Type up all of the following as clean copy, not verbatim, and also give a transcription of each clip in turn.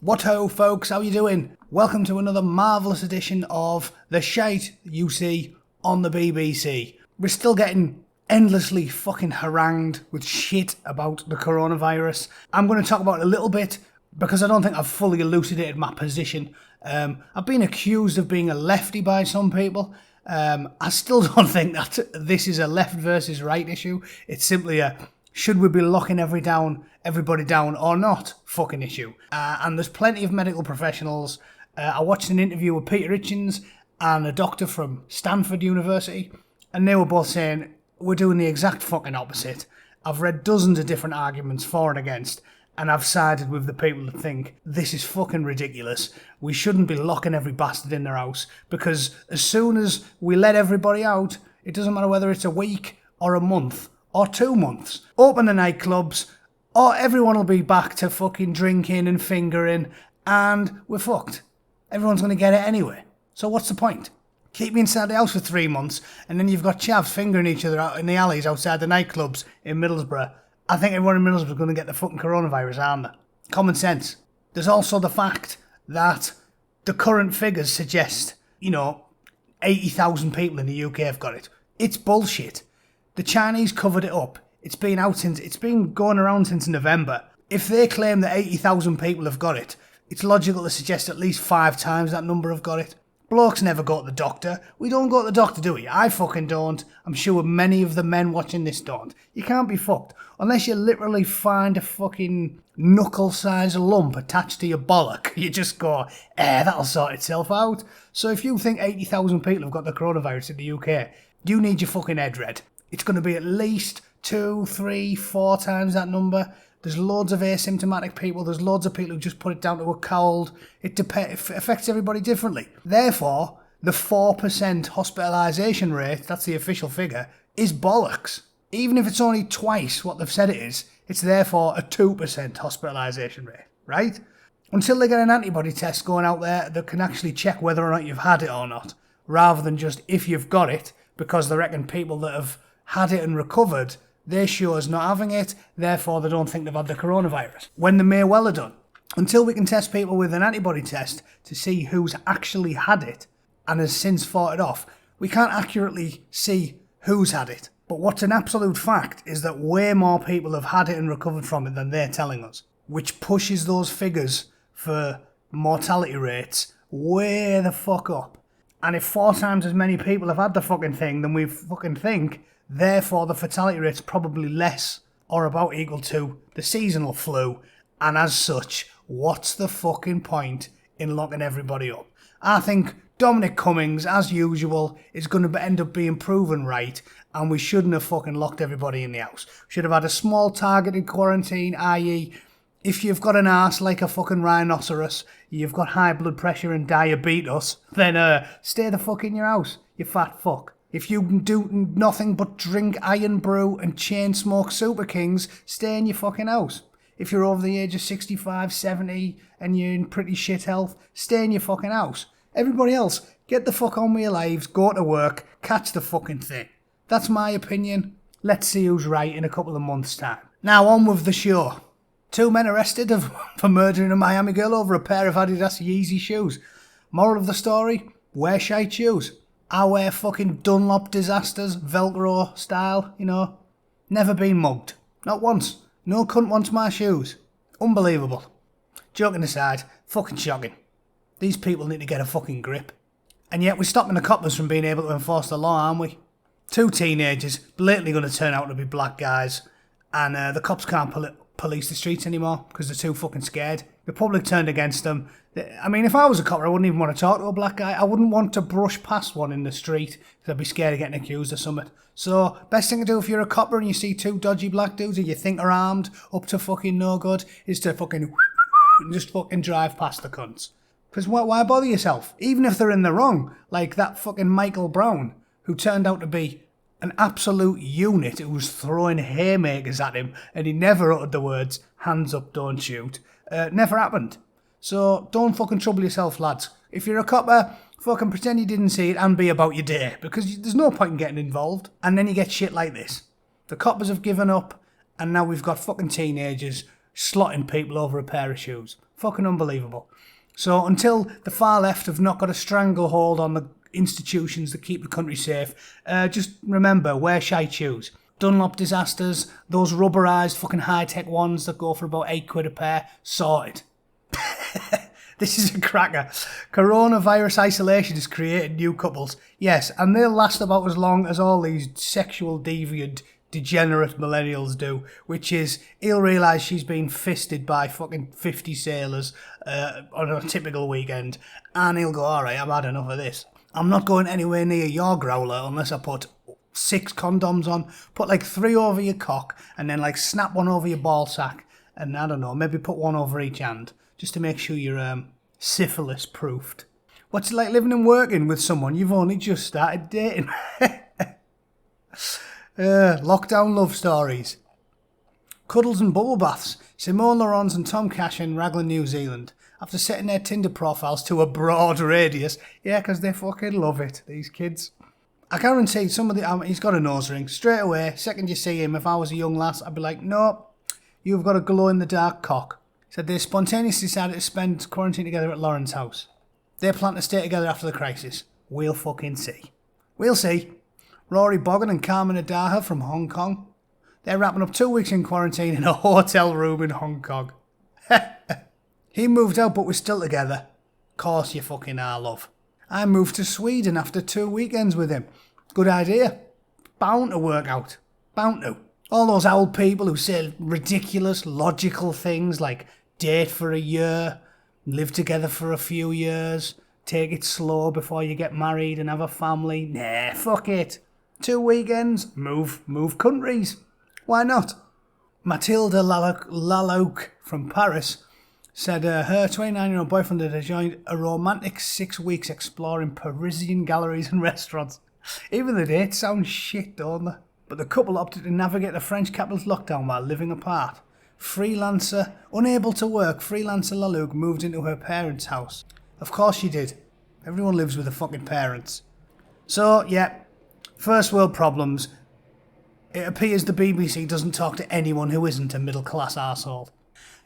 What ho, folks, how you doing? Welcome to another marvellous edition of the Shite You See on the BBC. We're still getting endlessly fucking harangued with shit about the coronavirus. I'm going to talk about it a little bit because I don't think I've fully elucidated my position. I've been accused of being a lefty by some people. I still don't think that this is a left versus right issue. It's simply a should we be locking everybody down or not fucking issue. And there's plenty of medical professionals. I watched an interview with Peter Hitchens and a doctor from Stanford University, and they were both saying we're doing the exact fucking opposite. I've read dozens of different arguments for and against, and I've sided with the people that think this is fucking ridiculous. We shouldn't be locking every bastard in their house, because as soon as we let everybody out, it doesn't matter whether it's a week or a month or 2 months. Open the nightclubs, or everyone will be back to fucking drinking and fingering, and we're fucked. Everyone's going to get it anyway. So what's the point? Keep me inside the house for 3 months, and then you've got chavs fingering each other out in the alleys outside the nightclubs in Middlesbrough. I think everyone in Middlesbrough is going to get the fucking coronavirus, aren't they? Common sense. There's also the fact that the current figures suggest, 80,000 people in the UK have got it. It's bullshit. The Chinese covered it up. It's been going around since November. If they claim that 80,000 people have got it, it's logical to suggest at least 5 times that number have got it. Blokes never go to the doctor. We don't go to the doctor, do we? I fucking don't. I'm sure many of the men watching this don't. You can't be fucked. Unless you literally find a fucking knuckle-sized lump attached to your bollock. You just go, that'll sort itself out. So if you think 80,000 people have got the coronavirus in the UK, you need your fucking head read. It's going to be at least 2, 3, 4 times that number. There's loads of asymptomatic people. There's loads of people who just put it down to a cold. It affects everybody differently. Therefore, the 4% hospitalisation rate, that's the official figure, is bollocks. Even if it's only twice what they've said it is, it's therefore a 2% hospitalisation rate, right? Until they get an antibody test going out there that can actually check whether or not you've had it or not, rather than just if you've got it, because they reckon people that have had it and recovered, they sure as not having it, therefore they don't think they've had the coronavirus, when they may well have done. Until we can test people with an antibody test to see who's actually had it and has since fought it off, we can't accurately see who's had it. But what's an absolute fact is that way more people have had it and recovered from it than they're telling us, which pushes those figures for mortality rates way the fuck up. And if 4 times as many people have had the fucking thing than we fucking think, therefore the fatality rate's probably less or about equal to the seasonal flu, and as such, what's the fucking point in locking everybody up? I think Dominic Cummings, as usual, is going to end up being proven right, and we shouldn't have fucking locked everybody in the house. Should have had a small targeted quarantine, i.e., if you've got an arse like a fucking rhinoceros, you've got high blood pressure and diabetes, then stay the fuck in your house, you fat fuck. If you do nothing but drink iron brew and chain smoke Super Kings, stay in your fucking house. If you're over the age of 65, 70 and you're in pretty shit health, stay in your fucking house. Everybody else, get the fuck on with your lives, go to work, catch the fucking thing. That's my opinion. Let's see who's right in a couple of months' time. Now on with the show. 2 men arrested for murdering a Miami girl over a pair of Adidas Yeezy shoes. Moral of the story, wear shite shoes. I wear fucking Dunlop disasters, Velcro style, Never been mugged. Not once. No cunt wants my shoes. Unbelievable. Joking aside, fucking shocking. These people need to get a fucking grip. And yet we're stopping the coppers from being able to enforce the law, aren't we? 2 teenagers, blatantly going to turn out to be black guys, and the cops can't police the streets anymore because they're too fucking scared. The public turned against them. I mean, if I was a copper, I wouldn't even want to talk to a black guy. I wouldn't want to brush past one in the street because I'd be scared of getting accused of something. So, best thing to do if you're a copper and you see 2 dodgy black dudes who you think are armed up to fucking no good is to fucking just fucking drive past the cunts. Because why bother yourself? Even if they're in the wrong, like that fucking Michael Brown, who turned out to be an absolute unit who was throwing haymakers at him, and he never uttered the words, hands up, don't shoot. Never happened. So don't fucking trouble yourself, lads. If you're a copper, fucking pretend you didn't see it and be about your day, because there's no point in getting involved. And then you get shit like this. The coppers have given up, and now we've got fucking teenagers slotting people over a pair of shoes. Fucking unbelievable. So until the far left have not got a stranglehold on the institutions that keep the country safe, just remember, wear shite shoes. Dunlop disasters, those rubberised fucking high-tech ones that go for about £8 a pair, sorted. This is a cracker. Coronavirus isolation has created new couples. Yes, and they'll last about as long as all these sexual deviant degenerate millennials do, which is he'll realise she's been fisted by fucking 50 sailors on a typical weekend, and he'll go, alright, I've had enough of this. I'm not going anywhere near your growler unless I put 6 condoms on, put like 3 over your cock, and then like snap one over your ball sack, and I don't know, maybe put one over each hand, just to make sure you're syphilis proofed. What's it like living and working with someone you've only just started dating? Lockdown love stories. Cuddles and bubble baths. Simone Laurens and Tom Cash in Raglan, New Zealand. After setting their Tinder profiles to a broad radius. Yeah, because they fucking love it, these kids. I guarantee some of the... he's got a nose ring. Straight away, second you see him, if I was a young lass, I'd be like, no, you've got a glow-in-the-dark cock. Said they spontaneously decided to spend quarantine together at Lauren's house. They plan to stay together after the crisis. We'll fucking see. We'll see. Rory Bogan and Carmen Adaha from Hong Kong. They're wrapping up 2 weeks in quarantine in a hotel room in Hong Kong. He moved out but we're still together. Course you fucking are, love. I moved to Sweden after 2 weekends with him. Good idea. Bound to work out. Bound to. All those old people who say ridiculous, logical things like date for a year, live together for a few years, take it slow before you get married and have a family. Nah, fuck it. 2 weekends, move countries. Why not? Mathilde Laloc from Paris said her 29-year-old boyfriend had joined a romantic 6 weeks exploring Parisian galleries and restaurants. Even the dates sound shit, don't they? But the couple opted to navigate the French capital's lockdown while living apart. Unable to work, freelancer Laloc moved into her parents' house. Of course she did. Everyone lives with their fucking parents. So, yeah, first world problems. It appears the BBC doesn't talk to anyone who isn't a middle-class arsehole.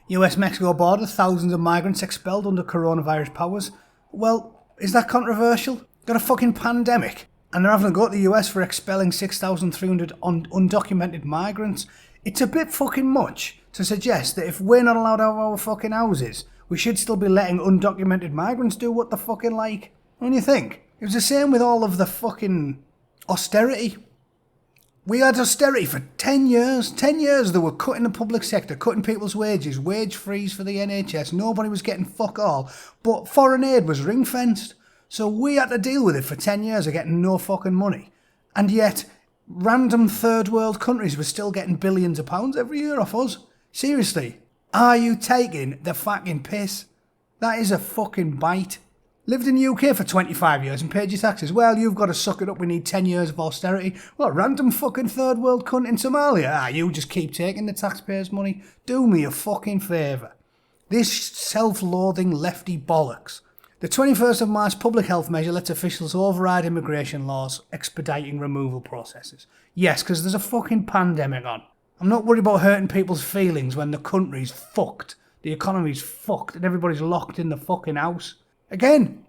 US-Mexico border, thousands of migrants expelled under coronavirus powers. Well, is that controversial? Got a fucking pandemic, and they're having to go to the US for expelling 6,300 undocumented migrants. It's a bit fucking much to suggest that if we're not allowed out of our fucking houses, we should still be letting undocumented migrants do what the fucking like. What do you think? It was the same with all of the fucking austerity. We had austerity for 10 years. 10 years they were cutting the public sector, cutting people's wages, wage freeze for the NHS. Nobody was getting fuck all. But foreign aid was ring-fenced. So we had to deal with it for 10 years of getting no fucking money. And yet, random third world countries were still getting billions of pounds every year off us. Seriously, are you taking the fucking piss? That is a fucking bite. Lived in the UK for 25 years and paid your taxes. Well, you've got to suck it up. We need 10 years of austerity. What, random fucking third world cunt in Somalia? You just keep taking the taxpayers' money. Do me a fucking favour. This self-loathing lefty bollocks. The 21st of March public health measure lets officials override immigration laws, expediting removal processes. Yes, because there's a fucking pandemic on. I'm not worried about hurting people's feelings when the country's fucked, the economy's fucked, and everybody's locked in the fucking house. Again,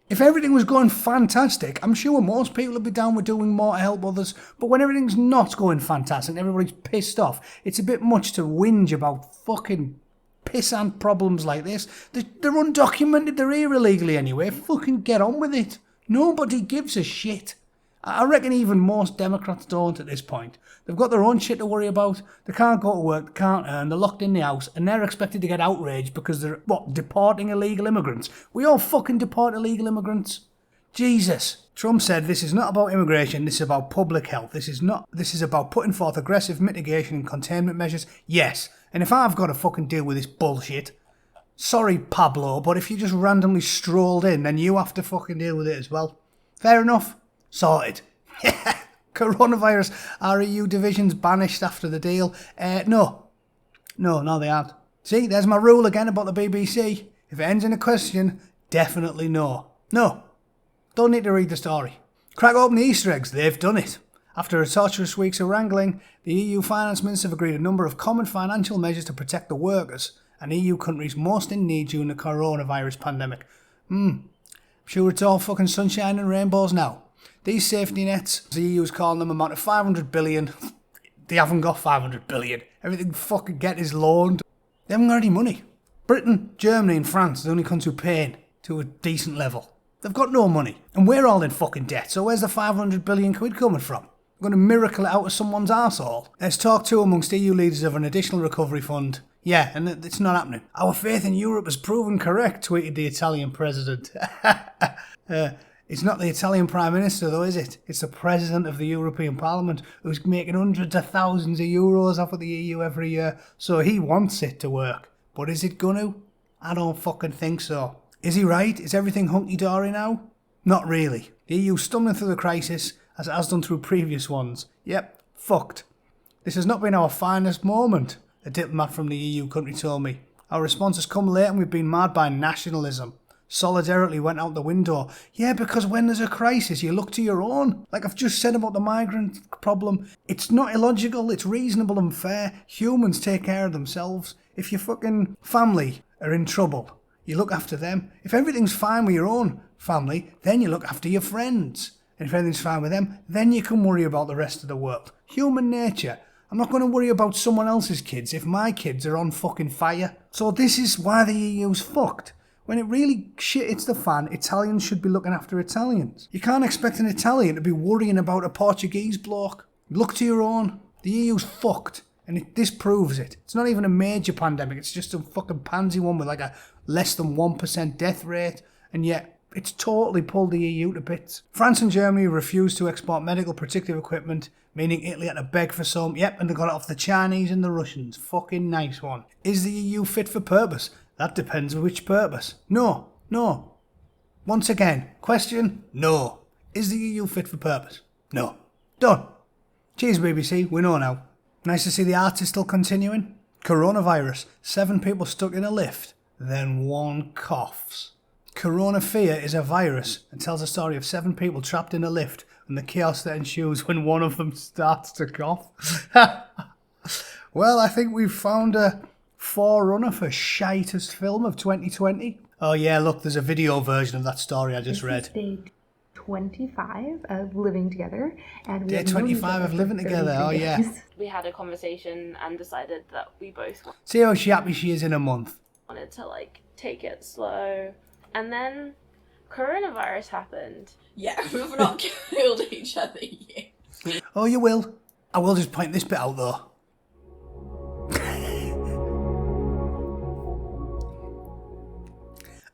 if everything was going fantastic, I'm sure most people would be down with doing more to help others, but when everything's not going fantastic and everybody's pissed off, it's a bit much to whinge about fucking pissant problems like this. They're undocumented, they're here illegally anyway. Fucking get on with it. Nobody gives a shit. I reckon even most Democrats don't at this point. They've got their own shit to worry about. They can't go to work, they can't earn, they're locked in the house, and they're expected to get outraged because they're, deporting illegal immigrants. We all fucking deport illegal immigrants. Jesus. Trump said this is not about immigration, this is about public health. This is about putting forth aggressive mitigation and containment measures. Yes. And if I've got to fucking deal with this bullshit, sorry Pablo, but if you just randomly strolled in, then you have to fucking deal with it as well. Fair enough. Sorted. Coronavirus REU divisions banished after the deal. No, they aren't. See, there's my rule again about the BBC. If it ends in a question, definitely no. No. Don't need to read the story. Crack open the Easter eggs. They've done it. After a torturous weeks of wrangling, the EU finance ministers have agreed a number of common financial measures to protect the workers and EU countries most in need during the coronavirus pandemic. I'm sure it's all fucking sunshine and rainbows now. These safety nets, the EU's calling them, amount to 500 billion. They haven't got 500 billion. Everything fucking get is loaned. They haven't got any money. Britain, Germany and France are the only countries who pay to a decent level. They've got no money. And we're all in fucking debt, so where's the 500 billion quid coming from? We're going to miracle it out of someone's arsehole. There's talk too amongst EU leaders of an additional recovery fund. Yeah, and it's not happening. Our faith in Europe has proven correct, tweeted the Italian president. It's not the Italian Prime Minister though, is it? It's the President of the European Parliament who's making hundreds of thousands of euros off of the EU every year, so he wants it to work. But is it gonna? I don't fucking think so. Is he right? Is everything hunky-dory now? Not really. The EU's stumbling through the crisis, as it has done through previous ones. Yep, fucked. This has not been our finest moment, a diplomat from the EU country told me. Our response has come late and we've been marred by nationalism. Solidarity went out the window. Yeah, because when there's a crisis, you look to your own. Like I've just said about the migrant problem. It's not illogical, it's reasonable and fair. Humans take care of themselves. If your fucking family are in trouble, you look after them. If everything's fine with your own family, then you look after your friends. And if everything's fine with them, then you can worry about the rest of the world. Human nature. I'm not going to worry about someone else's kids if my kids are on fucking fire. So this is why the EU's fucked. When it really shit hits the fan, Italians should be looking after Italians. You can't expect an Italian to be worrying about a Portuguese bloke. Look to your own. The EU's fucked. And this proves it. It's not even a major pandemic. It's just a fucking pansy one with like a less than 1% death rate. And yet, it's totally pulled the EU to bits. France and Germany refused to export medical protective equipment, meaning Italy had to beg for some. Yep, and they got it off the Chinese and the Russians. Fucking nice one. Is the EU fit for purpose? That depends on which purpose. No. Once again, question, no. Is the EU fit for purpose? No. Done. Cheers, BBC, we know now. Nice to see the art is still continuing. Coronavirus, 7 people stuck in a lift, then 1 coughs. Corona fear is a virus and tells a story of 7 people trapped in a lift and the chaos that ensues when one of them starts to cough. Well, I think we've found a forerunner for shitest film of 2020. Oh yeah, look, there's a video version of that story I just read. Day 25 of living together, and Day 25 of living together. Oh yeah. We had a conversation and decided that we both See how happy she is in a month. wanted to take it slow, and then coronavirus happened. Yeah, we've not killed each other yet. Oh, you will. I will just point this bit out though.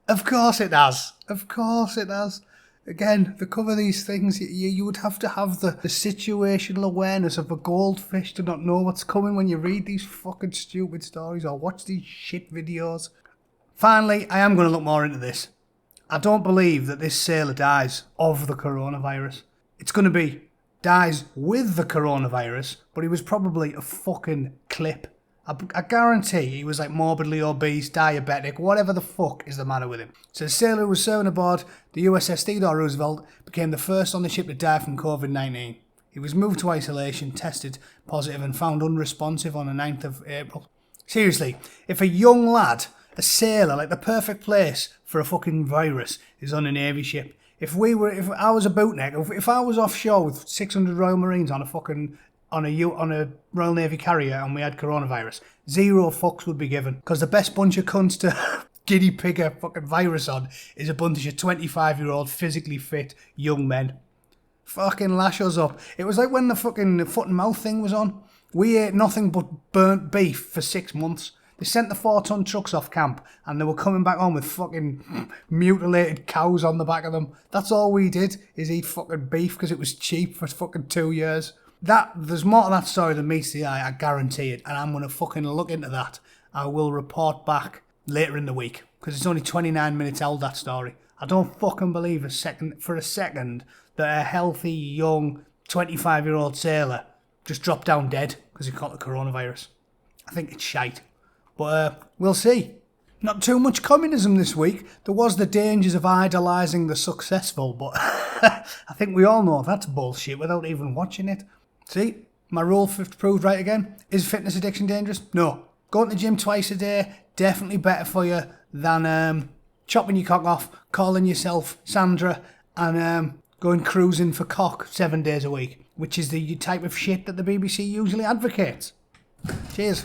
Of course it has. Of course it has. Again, to cover these things, you would have to have the situational awareness of a goldfish to not know what's coming when you read these fucking stupid stories or watch these shit videos. Finally, I am going to look more into this. I don't believe that this sailor dies of the coronavirus. It's going to be dies with the coronavirus, but he was probably a fucking clip. I guarantee he was morbidly obese, diabetic, whatever the fuck is the matter with him. So the sailor who was serving aboard the USS Theodore Roosevelt became the first on the ship to die from COVID-19. He was moved to isolation, tested positive and found unresponsive on the 9th of April. Seriously, if a young lad, a sailor, the perfect place for a fucking virus is on a Navy ship. If I was a bootneck, if I was offshore with 600 Royal Marines on a Royal Navy carrier and we had coronavirus, 0 fucks would be given. Because the best bunch of cunts to guinea pig a fucking virus on is a bunch of 25-year-old physically fit young men. Fucking lash us up. It was like when the fucking foot and mouth thing was on. We ate nothing but burnt beef for 6 months. They sent the 4-ton trucks off camp and they were coming back on with fucking mutilated cows on the back of them. That's all we did, is eat fucking beef because it was cheap for fucking 2 years. There's more to that story than meets the eye, I guarantee it, and I'm going to fucking look into that. I will report back later in the week, because it's only 29 minutes old, that story. I don't fucking believe for a second that a healthy, young, 25-year-old sailor just dropped down dead because he caught the coronavirus. I think it's shite. But we'll see. Not too much communism this week. There was the dangers of idolising the successful, but I think we all know that's bullshit without even watching it. See, my rule proved right again. Is fitness addiction dangerous? No. Going to the gym twice a day, definitely better for you than chopping your cock off, calling yourself Sandra, and going cruising for cock 7 days a week, which is the type of shit that the BBC usually advocates. Cheers.